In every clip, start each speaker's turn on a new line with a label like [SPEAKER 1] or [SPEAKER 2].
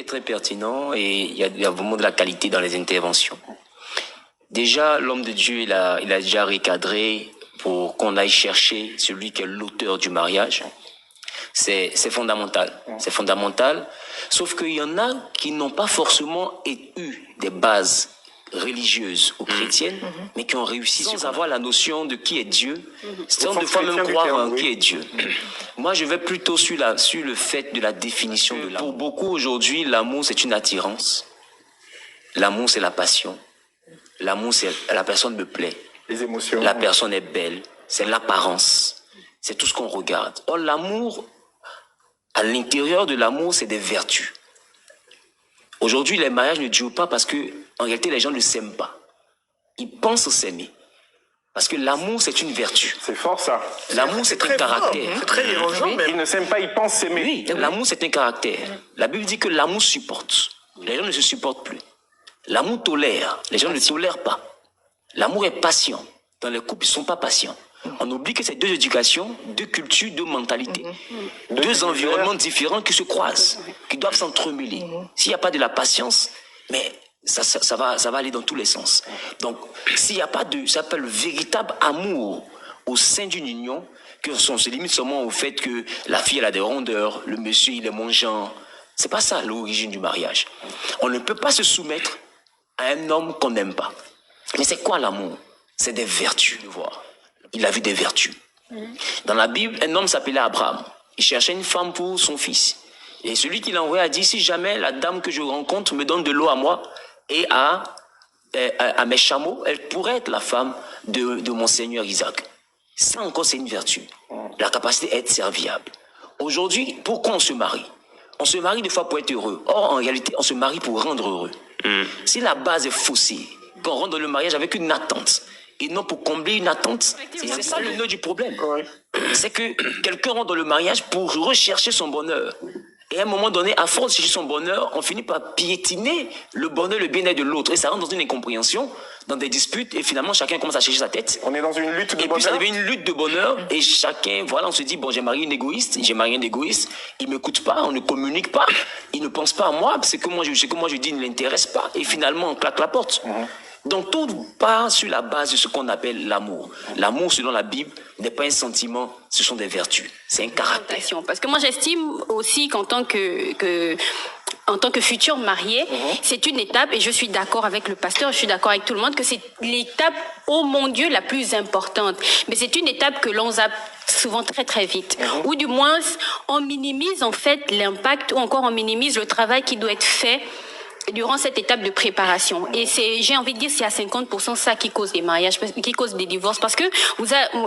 [SPEAKER 1] très pertinent et il y a vraiment de la qualité dans les interventions. Déjà, l'homme de Dieu, il a déjà recadré pour qu'on aille chercher celui qui est l'auteur du mariage. C'est fondamental. C'est fondamental. Sauf qu'il y en a qui n'ont pas forcément eu des bases religieuses ou chrétiennes, mais qui ont réussi sans avoir la notion de qui est Dieu, sans des fois même croire en qui est Dieu. Moi, je vais plutôt sur le fait de la définition de l'amour. Pour beaucoup, aujourd'hui, l'amour, c'est une attirance. L'amour, c'est la passion. L'amour, c'est la personne me plaît.
[SPEAKER 2] Les émotions.
[SPEAKER 1] La personne est belle. C'est l'apparence. C'est tout ce qu'on regarde. Or, l'amour, à l'intérieur de l'amour, c'est des vertus. Aujourd'hui, les mariages ne durent pas parce que, en réalité, les gens ne s'aiment pas. Ils pensent s'aimer. Parce que l'amour, c'est une vertu.
[SPEAKER 2] C'est fort, ça.
[SPEAKER 1] L'amour, c'est un caractère.
[SPEAKER 3] C'est très dérangeant.
[SPEAKER 2] Ils ne s'aiment pas, ils pensent s'aimer.
[SPEAKER 1] Oui, l'amour, c'est un caractère. La Bible dit que l'amour supporte. Les gens ne se supportent plus. L'amour tolère. Les gens ne tolèrent pas. L'amour est patient. Dans les couples, ils ne sont pas patients. On oublie que c'est deux éducations, deux cultures, deux mentalités. Deux environnements différents qui se croisent, qui doivent s'entremêler. S'il n'y a pas de la patience, mais ça va aller dans tous les sens. Donc, s'il n'y a pas ça s'appelle le véritable amour au sein d'une union, que on se limite seulement au fait que la fille elle a des rondeurs, le monsieur il est mangeant. C'est pas ça l'origine du mariage. On ne peut pas se soumettre à un homme qu'on n'aime pas. Mais c'est quoi l'amour? C'est des vertus, voir. Il a vu des vertus. Dans la Bible, un homme s'appelait Abraham. Il cherchait une femme pour son fils. Et celui qui l'a envoyé a dit, si jamais la dame que je rencontre me donne de l'eau à moi et à mes chameaux, elle pourrait être la femme de mon Seigneur Isaac. Ça encore, c'est une vertu. La capacité d'être serviable. Aujourd'hui, pourquoi on se marie? On se marie des fois pour être heureux. Or, en réalité, on se marie pour rendre heureux. Si la base est faussée, qu'on rentre dans le mariage avec une attente, et non pour combler une attente, c'est ça le nœud du problème. C'est que quelqu'un rentre dans le mariage pour rechercher son bonheur. Et à un moment donné, à force de chercher son bonheur, on finit par piétiner le bonheur, le bien-être de l'autre. Et ça rentre dans une incompréhension, dans des disputes, et finalement, chacun commence à chercher sa tête.
[SPEAKER 2] On est dans une lutte de bonheur.
[SPEAKER 1] Et puis ça devient une lutte de bonheur, et chacun, voilà, on se dit, bon, j'ai marié une égoïste, j'ai marié un égoïste, il ne m'écoute pas, on ne communique pas, il ne pense pas à moi, ce que moi je dis ne l'intéresse pas, et finalement, on claque la porte. Donc tout part sur la base de ce qu'on appelle l'amour. L'amour, selon la Bible, n'est pas un sentiment, ce sont des vertus. C'est un caractère.
[SPEAKER 4] Parce que moi, j'estime aussi qu'en tant que futur marié, c'est une étape, et je suis d'accord avec le pasteur, je suis d'accord avec tout le monde, que c'est l'étape, oh mon Dieu, la plus importante. Mais c'est une étape que l'on zappe souvent très très vite. Ou du moins, on minimise en fait l'impact, ou encore on minimise le travail qui doit être fait durant cette étape de préparation. Et j'ai envie de dire, c'est à 50% ça qui cause des mariages, qui cause des divorces. Parce que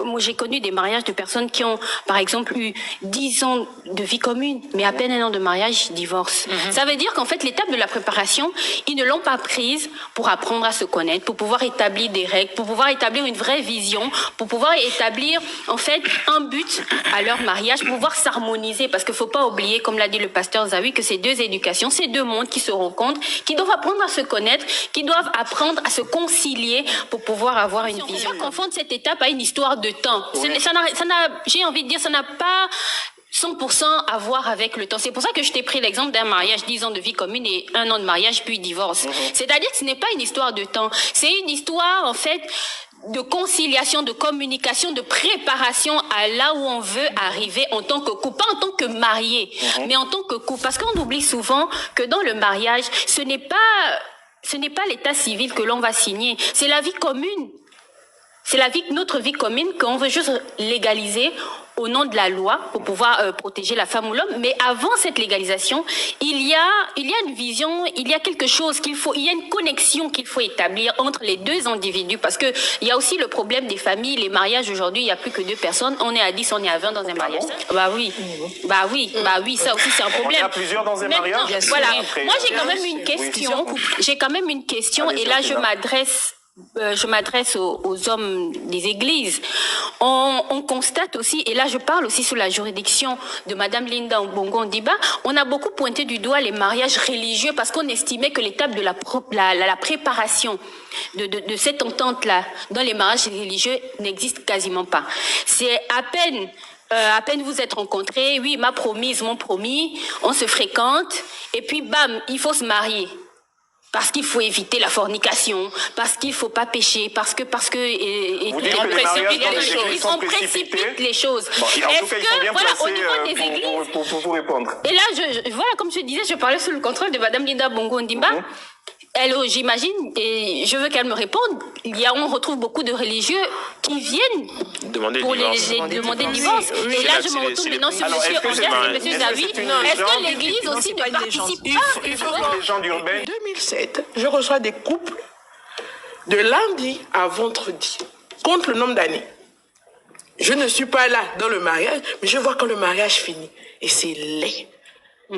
[SPEAKER 4] moi, j'ai connu des mariages de personnes qui ont, par exemple, eu 10 ans de vie commune, mais à peine un an de mariage, ils divorcent. Ça veut dire qu'en fait, l'étape de la préparation, ils ne l'ont pas prise pour apprendre à se connaître, pour pouvoir établir des règles, pour pouvoir établir une vraie vision, pour pouvoir établir, en fait, un but à leur mariage, pour pouvoir s'harmoniser. Parce qu'il ne faut pas oublier, comme l'a dit le pasteur Zawi, que ces deux éducations, ces deux mondes qui se rencontrent, qui doivent apprendre à se connaître, qui doivent apprendre à se concilier pour pouvoir avoir une vision. On ne peut pas confondre cette étape à une histoire de temps. J'ai envie de dire, ça n'a pas 100% à voir avec le temps. C'est pour ça que je t'ai pris l'exemple d'un mariage, 10 ans de vie commune et 1 an de mariage, puis divorce. C'est-à-dire que ce n'est pas une histoire de temps. C'est une histoire, en fait, de conciliation, de communication, de préparation à là où on veut arriver en tant que couple, pas en tant que marié, mais en tant que couple. Parce qu'on oublie souvent que dans le mariage, ce n'est pas l'état civil que l'on va signer, c'est la vie commune. C'est notre vie commune qu'on veut juste légaliser au nom de la loi pour pouvoir protéger la femme ou l'homme. Mais avant cette légalisation, il y a une vision, il y a quelque chose il y a une connexion qu'il faut établir entre les deux individus. Parce que il y a aussi le problème des familles, les mariages aujourd'hui, il n'y a plus que 2 personnes. On est à 10, on est à 20 dans un mariage. Bah oui, ça aussi c'est un problème.
[SPEAKER 2] Il y a plusieurs dans un mariage.
[SPEAKER 4] Voilà. Moi j'ai quand même une question. Et là je m'adresse aux hommes des églises. On constate aussi, et là je parle aussi sous la juridiction de Madame Linda Mbongo Ndiba, on a beaucoup pointé du doigt les mariages religieux parce qu'on estimait que l'étape de la préparation de cette entente-là dans les mariages religieux n'existe quasiment pas. C'est à peine à peine vous êtes rencontrés, oui, il m'a promis, ils m'ont promis, on se fréquente, et puis bam, il faut se marier. Parce qu'il faut éviter la fornication, parce qu'il faut pas pécher, parce que
[SPEAKER 2] Vous dites que les mariages dans les églises sont précipités.
[SPEAKER 4] Les choses.
[SPEAKER 2] Bon, en tout cas, ils sont bien
[SPEAKER 4] voilà, au
[SPEAKER 2] placés
[SPEAKER 4] niveau des églises,
[SPEAKER 2] pour vous répondre.
[SPEAKER 4] et là, voilà, comme je disais, je parlais sous le contrôle de Madame Linda Bongo Ndimba. Elle, j'imagine, et je veux qu'elle me réponde, on retrouve beaucoup de religieux qui viennent
[SPEAKER 1] Demander le
[SPEAKER 4] pour
[SPEAKER 1] divorce.
[SPEAKER 4] Demander le divorce.
[SPEAKER 1] Oui,
[SPEAKER 4] Et là, je
[SPEAKER 1] c'est
[SPEAKER 4] me
[SPEAKER 1] les-
[SPEAKER 4] retourne
[SPEAKER 1] c'est les
[SPEAKER 4] maintenant sur
[SPEAKER 2] Alors,
[SPEAKER 4] monsieur
[SPEAKER 2] est-ce que c'est
[SPEAKER 4] Angers
[SPEAKER 2] une-
[SPEAKER 4] et monsieur
[SPEAKER 2] est-ce que
[SPEAKER 4] David.
[SPEAKER 2] c'est une
[SPEAKER 4] Est-ce
[SPEAKER 2] légende?
[SPEAKER 4] que l'église
[SPEAKER 3] Non,
[SPEAKER 4] aussi
[SPEAKER 3] c'est
[SPEAKER 4] ne
[SPEAKER 3] pas une légende.
[SPEAKER 4] participe
[SPEAKER 3] Il
[SPEAKER 4] pas
[SPEAKER 3] faut- il
[SPEAKER 2] C'est
[SPEAKER 3] faut-
[SPEAKER 2] une légende urbaine.
[SPEAKER 3] 2007, je reçois des couples de lundi à vendredi, compte le nombre d'années. Je ne suis pas là dans le mariage, mais je vois quand le mariage finit. Et c'est laid.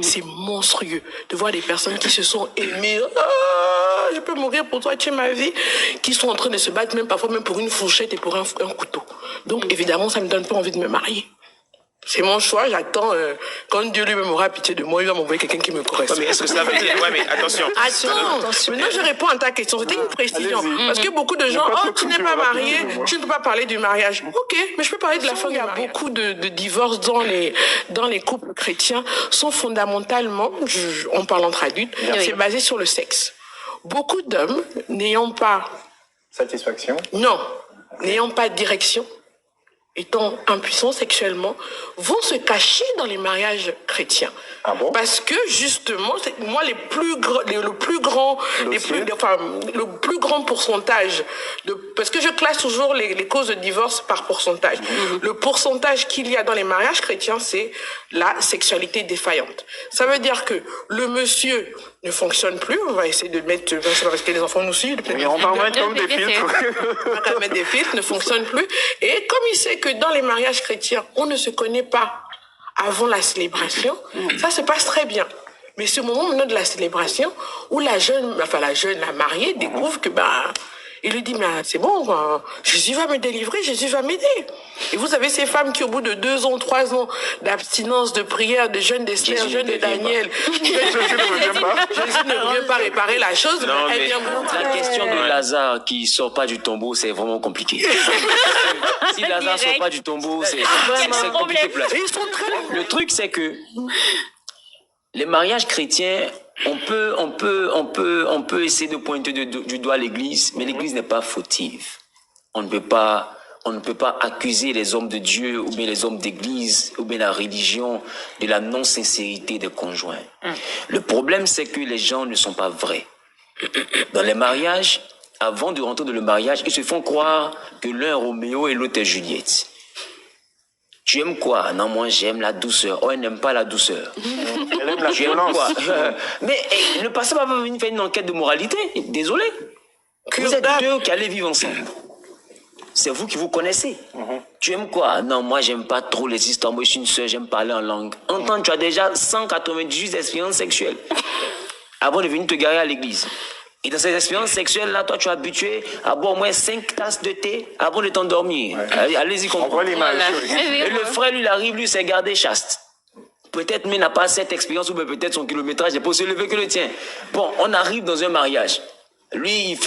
[SPEAKER 3] C'est monstrueux de voir des personnes qui se sont aimées. Ah, je peux mourir pour toi, tu es ma vie. Qui sont en train de se battre, même parfois même pour une fourchette et pour un couteau. Donc évidemment, ça ne me donne pas envie de me marier. C'est mon choix, j'attends. Quand Dieu lui-même aura pitié de moi, il va m'envoyer quelqu'un qui me correspond.
[SPEAKER 1] Mais est-ce que ça veut dire... Ouais, mais attention.
[SPEAKER 3] Attends, maintenant je réponds à ta question. C'était une précision.
[SPEAKER 2] Allez-y.
[SPEAKER 3] Parce que beaucoup de gens,
[SPEAKER 2] pas
[SPEAKER 3] oh,
[SPEAKER 2] trop
[SPEAKER 3] tu n'es
[SPEAKER 2] culture,
[SPEAKER 3] pas
[SPEAKER 2] on va
[SPEAKER 3] marié,
[SPEAKER 2] plus loin.
[SPEAKER 3] tu ne peux pas parler du mariage. Ok, mais je peux parler de la fin. Il y a beaucoup de divorces dans les couples chrétiens, sont fondamentalement, en parlant entre adultes, c'est basé sur le sexe. Beaucoup d'hommes n'ayant pas,
[SPEAKER 2] Satisfaction.
[SPEAKER 3] n'ayant pas de direction, étant impuissants sexuellement, vont se cacher dans les mariages chrétiens.
[SPEAKER 2] Ah bon?
[SPEAKER 3] Parce que justement, moi le plus grand pourcentage parce que je classe toujours les causes de divorce par pourcentage. Le pourcentage qu'il y a dans les mariages chrétiens, c'est la sexualité défaillante. Ça veut dire que le monsieur ne fonctionne plus. On va essayer de mettre, parce que les enfants nous suivent.
[SPEAKER 2] Et on va en mettre comme des
[SPEAKER 4] Bien sûr.
[SPEAKER 2] filtres.
[SPEAKER 3] On va mettre des filtres, ne fonctionne plus. Et comme il sait que dans les mariages chrétiens, on ne se connaît pas avant la célébration, ça se passe très bien. Mais ce moment maintenant de la célébration, où la mariée découvre que, il lui dit, mais c'est bon, Jésus va me délivrer, Jésus va m'aider. Et vous avez ces femmes qui, au bout de 2 ans, 3 ans d'abstinence, de prière, de jeûne d'Esther,
[SPEAKER 1] Jésus
[SPEAKER 3] jeûne
[SPEAKER 1] ne
[SPEAKER 3] de
[SPEAKER 1] revient
[SPEAKER 3] Daniel, Jésus ne revient pas réparer la chose,
[SPEAKER 1] Non,
[SPEAKER 3] elle
[SPEAKER 1] mais
[SPEAKER 3] vient montrer.
[SPEAKER 1] la question de Lazare qui sort pas du tombeau, c'est vraiment compliqué. Si Lazare sort pas du tombeau, c'est compliqué. pour la-
[SPEAKER 3] Et ils sont très...
[SPEAKER 1] Le truc, c'est que les mariages chrétiens, on peut essayer de pointer du doigt l'Église, mais l'Église n'est pas fautive. On ne peut pas accuser les hommes de Dieu ou bien les hommes d'Église ou bien la religion de la non-sincérité des conjoints. Le problème, c'est que les gens ne sont pas vrais. Dans les mariages, avant de rentrer dans le mariage, ils se font croire que l'un est Roméo et l'autre est Juliette. Tu aimes quoi? Non, moi j'aime la douceur. Oh, elle n'aime pas la douceur.
[SPEAKER 2] Elle aime la
[SPEAKER 1] Tu aimes
[SPEAKER 2] violence.
[SPEAKER 1] quoi? Mais le pasteur va venir faire une enquête de moralité. Désolé. Vous êtes deux qui allez vivre ensemble. C'est vous qui vous connaissez. Tu aimes quoi? Non, moi j'aime pas trop les histoires. Moi je suis une sœur, j'aime parler en langue. Entends, tu as déjà 198 expériences sexuelles avant de venir te garer à l'église. Et dans ces expériences sexuelles-là, toi, tu es habitué à boire au moins 5 tasses de thé avant de t'endormir. Allez-y,
[SPEAKER 2] On voit
[SPEAKER 1] comprends.
[SPEAKER 2] l'image.
[SPEAKER 1] Et le frère, lui, il arrive, lui, s'est gardé chaste. Peut-être, mais il n'a pas cette expérience, ou peut-être son kilométrage n'est pas aussi élevé que le tien. Bon, on arrive dans un mariage. Lui,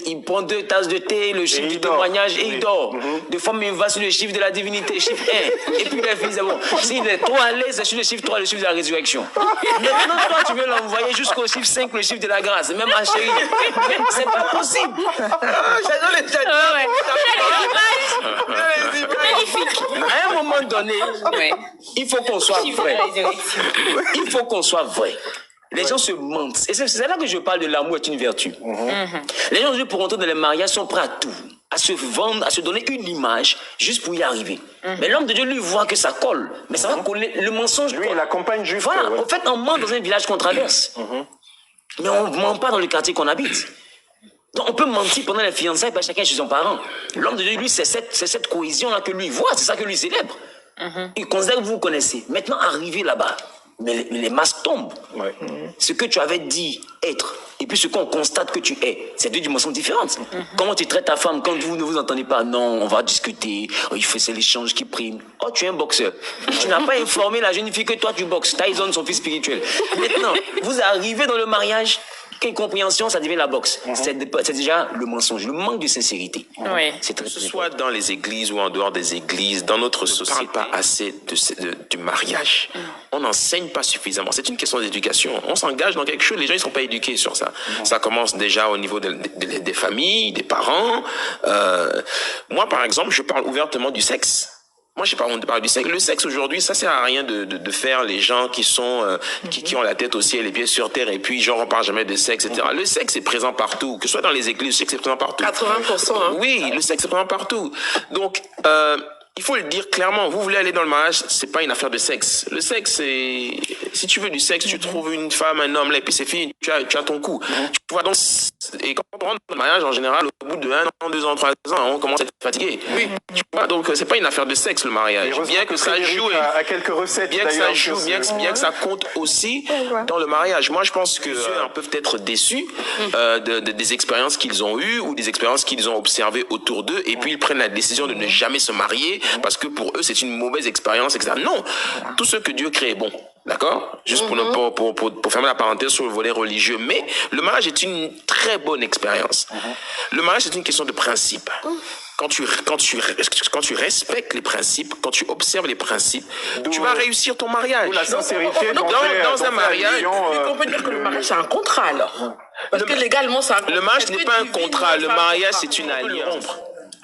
[SPEAKER 1] il prend 2 tasses de thé, le chiffre
[SPEAKER 2] il
[SPEAKER 1] du
[SPEAKER 2] dort.
[SPEAKER 1] témoignage, et
[SPEAKER 2] Oui.
[SPEAKER 1] il dort. Des fois, il va sur le chiffre de la divinité, chiffre 1. Et puis, il finit, c'est bon. S'il est trop à l'aise, c'est sur le chiffre 3, le chiffre de la résurrection. Maintenant, toi, tu veux l'envoyer jusqu'au chiffre 5, le chiffre de la grâce, même à chérie. Mais c'est pas possible.
[SPEAKER 3] J'adore les
[SPEAKER 1] À un moment donné, il faut qu'on soit vrai. Il faut qu'on soit vrai. Les gens se mentent. Et c'est là que je parle de l'amour est une vertu. Les gens, pour rentrer dans les mariages, sont prêts à tout. À se vendre, à se donner une image, juste pour y arriver. Mais l'homme de Dieu, lui, voit que ça colle. Mais ça va coller. Le mensonge
[SPEAKER 2] Lui,
[SPEAKER 1] colle.
[SPEAKER 2] il accompagne juste.
[SPEAKER 1] Voilà.
[SPEAKER 2] ouais.
[SPEAKER 1] En fait, on ment dans un village qu'on traverse. Mais on ne ment pas dans le quartier qu'on habite. Donc, on peut mentir pendant les fiançailles, pas chacun chez son parent. L'homme de Dieu, lui, c'est cette cohésion-là que lui voit, c'est ça que lui célèbre. Il considère que vous vous connaissez. Maintenant, arrivé là-bas, mais les masques tombent.
[SPEAKER 2] Ouais.
[SPEAKER 1] Ce que tu avais dit être, et puis ce qu'on constate que tu es, c'est deux dimensions différentes. Comment tu traites ta femme quand vous ne vous entendez pas? Non, on va discuter, oh, il fait c'est l'échange qui prime. Oh, tu es un boxeur. Tu n'as pas informé la jeune fille que toi tu boxes. Tyson, son fils spirituel. Maintenant, vous arrivez dans le mariage, Incompréhension, ça devient la boxe. C'est déjà le mensonge, le manque de sincérité.
[SPEAKER 3] Oui.
[SPEAKER 1] C'est très,
[SPEAKER 2] Que ce soit dans les églises ou en dehors des églises, dans notre société, on ne parle pas assez du mariage. On n'enseigne pas suffisamment. C'est une question d'éducation. On s'engage dans quelque chose, les gens ne sont pas éduqués sur ça. Ça commence déjà au niveau des familles, des parents. Moi, par exemple, je parle ouvertement du sexe. Moi, je n'ai pas honte de parler du sexe. Le sexe, aujourd'hui, ça sert à rien de faire les gens qui sont, qui ont la tête au ciel et les pieds sur terre et puis, genre, on parle jamais de sexe, etc. Le sexe est présent partout. Que ce soit dans les églises, le sexe est présent partout.
[SPEAKER 3] 80%, hein.
[SPEAKER 2] Oui, le sexe est présent partout. Donc, il faut le dire clairement. Vous voulez aller dans le mariage, c'est pas une affaire de sexe. Le sexe, c'est, si tu veux du sexe, tu trouves une femme, un homme, là, et puis c'est fini. Tu as ton coup. Tu vois, donc, et quand on rentre dans le mariage, en général, au bout de 1 an, 2 ans, 3 ans, on commence à être fatigué. Oui. Tu vois, donc, c'est pas une affaire de sexe, le mariage. Bien que ça joue,
[SPEAKER 5] à quelques recettes,
[SPEAKER 2] bien que ça joue, bien que ça compte aussi dans le mariage. Moi, je pense que ceux peuvent être déçus des expériences qu'ils ont eues ou des expériences qu'ils ont observées autour d'eux, et puis ils prennent la décision de ne jamais se marier parce que pour eux, c'est une mauvaise expérience, etc. Non, tout ce que Dieu crée est bon. D'accord? Juste pour fermer la parenthèse sur le volet religieux. Mais le mariage est une très bonne expérience. Le mariage, c'est une question de principe. Quand tu respectes les principes, quand tu observes les principes, tu vas réussir ton mariage.
[SPEAKER 5] La sincérité
[SPEAKER 2] dans un mariage,
[SPEAKER 3] On peut dire que le mariage, c'est un contrat, alors. Parce que légalement, c'est un contrat.
[SPEAKER 2] le mariage n'est pas un contrat. Le mariage, c'est une alliance.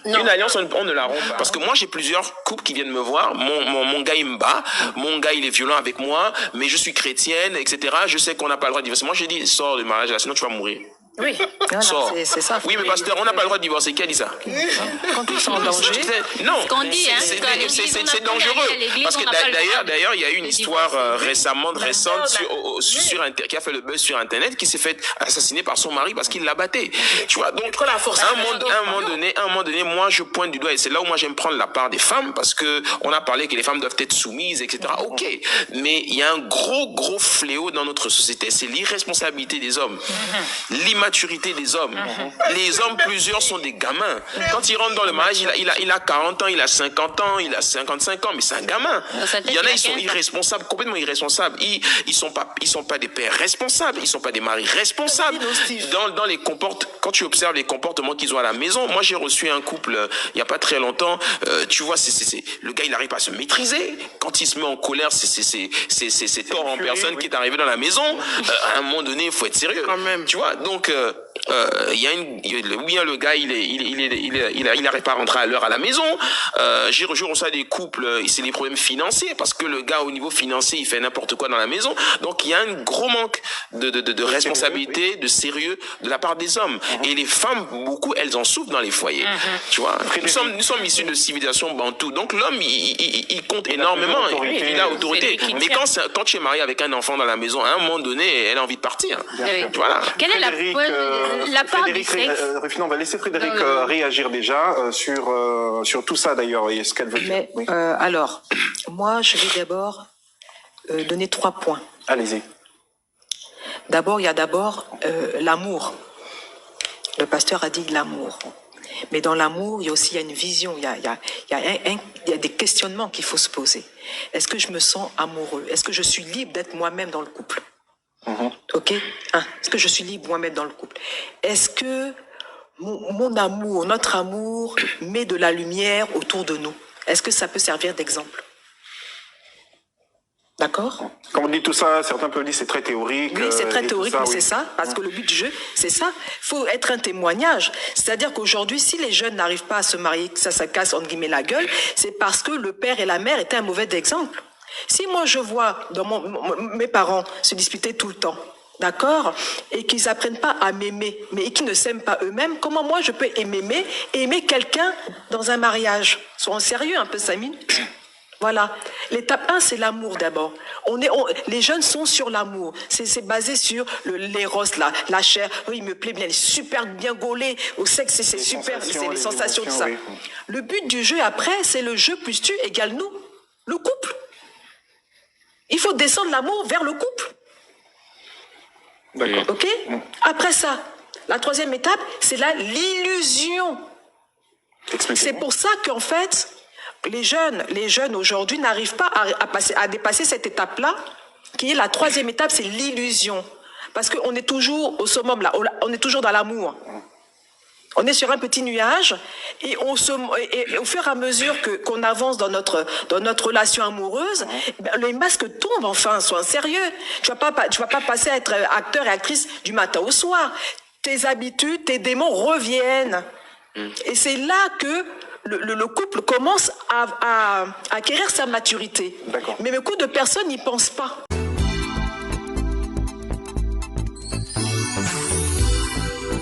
[SPEAKER 2] Non. Une alliance, on ne la rompt pas. Parce que moi, j'ai plusieurs couples qui viennent me voir. Mon gars, il me bat. Mon gars, il est violent avec moi. Mais je suis chrétienne, etc. Je sais qu'on n'a pas le droit de divorcer. Moi, j'ai dit, sors du mariage là, sinon tu vas mourir.
[SPEAKER 6] Oui, c'est ça.
[SPEAKER 2] Oui, mais pasteur, on n'a pas le droit de divorcer. Qui a dit ça?
[SPEAKER 6] Quand ils sont en danger.
[SPEAKER 2] Non,
[SPEAKER 4] ce qu'on dit,
[SPEAKER 2] c'est dangereux. Parce que d'ailleurs, il y a eu une histoire récente qui a fait le buzz sur Internet, qui s'est fait assassiner par son mari parce qu'il l'a batté. Tu vois, donc à un moment donné, moi je pointe du doigt, et c'est là où moi j'aime prendre la part des femmes, parce que on a parlé que les femmes doivent être soumises, etc. Ok, mais il y a un gros fléau dans notre société, c'est l'irresponsabilité des hommes. L'immaturité des hommes. Les hommes, plusieurs sont des gamins. Quand ils rentrent dans le mariage, il a 40 ans, il a 50 ans, il a 55 ans, mais c'est un gamin. Il y en a, ils sont irresponsables, complètement irresponsables. Ils sont pas des pères responsables, ils sont pas des maris responsables. Dans les quand tu observes les comportements qu'ils ont à la maison, moi j'ai reçu un couple il y a pas très longtemps, tu vois, le gars il n'arrive pas à se maîtriser. Quand il se met en colère, c'est tort en personne qui est arrivé dans la maison. À un moment donné, il faut être sérieux. Quand même. Tu vois, donc le gars il n'arrive pas à rentrer à l'heure à la maison. J'ai reçu des couples, c'est les problèmes financiers, parce que le gars au niveau financier il fait n'importe quoi dans la maison. Donc il y a un gros manque de responsabilité, de sérieux de la part des hommes. Et les femmes, beaucoup, elles en souffrent dans les foyers. Tu vois, nous sommes issus de civilisation bantou, donc l'homme il compte énormément, il a autorité. Mais quand tu es marié avec un enfant dans la maison, à un moment donné, elle a envie de partir. Voilà.
[SPEAKER 4] Quelle est la part du sexe?
[SPEAKER 5] On va laisser Frédéric réagir déjà sur tout ça d'ailleurs et ce qu'elle veut dire. Oui.
[SPEAKER 6] Alors, moi, je vais d'abord donner 3 points.
[SPEAKER 5] Allez-y.
[SPEAKER 6] D'abord, il y a l'amour. Le pasteur a dit l'amour. Mais dans l'amour, il y a une vision, il y a des questionnements qu'il faut se poser. Est-ce que je me sens amoureux? Est-ce que je suis libre d'être moi-même dans le couple? Ok. Est-ce que je suis libre moi-même dans le couple? Est-ce que mon amour, notre amour, met de la lumière autour de nous? Est-ce que ça peut servir d'exemple? D'accord?
[SPEAKER 5] Quand on dit tout ça, certains peuvent dire c'est très théorique.
[SPEAKER 6] Oui, c'est très théorique, mais c'est ça, parce que le but du jeu, c'est ça. Il faut être un témoignage. C'est-à-dire qu'aujourd'hui, si les jeunes n'arrivent pas à se marier, que ça se casse entre guillemets la gueule, c'est parce que le père et la mère étaient un mauvais exemple. Si moi je vois mes parents se disputer tout le temps, d'accord, et qu'ils apprennent pas à m'aimer, mais qu'ils ne s'aiment pas eux-mêmes, comment moi je peux aimer quelqu'un dans un mariage? Soyons sérieux un peu 5 minutes. Voilà. L'étape 1, c'est l'amour d'abord. Les jeunes sont sur l'amour. C'est basé sur l'éros, la chair. Oui, il me plaît bien, il est super bien gaulé. Au sexe, c'est super, c'est les sensations de ça. Oui. Le but du jeu après, c'est le jeu plus tu égale nous, le couple. Il faut descendre l'amour vers le couple.
[SPEAKER 5] D'accord.
[SPEAKER 6] Ok? Après ça, la 3e étape, c'est l'illusion. C'est pour ça qu'en fait, les jeunes aujourd'hui n'arrivent pas à dépasser cette étape-là, qui est la 3e étape, c'est l'illusion. Parce qu'on est toujours au summum, là, on est toujours dans l'amour. On est sur un petit nuage et au fur et à mesure qu'on avance dans notre relation amoureuse, les masques tombent enfin, sois sérieux. Tu vas pas passer à être acteur et actrice du matin au soir. Tes habitudes, tes démons reviennent. Et c'est là que le couple commence à acquérir sa maturité. Mais beaucoup de personnes n'y pensent pas.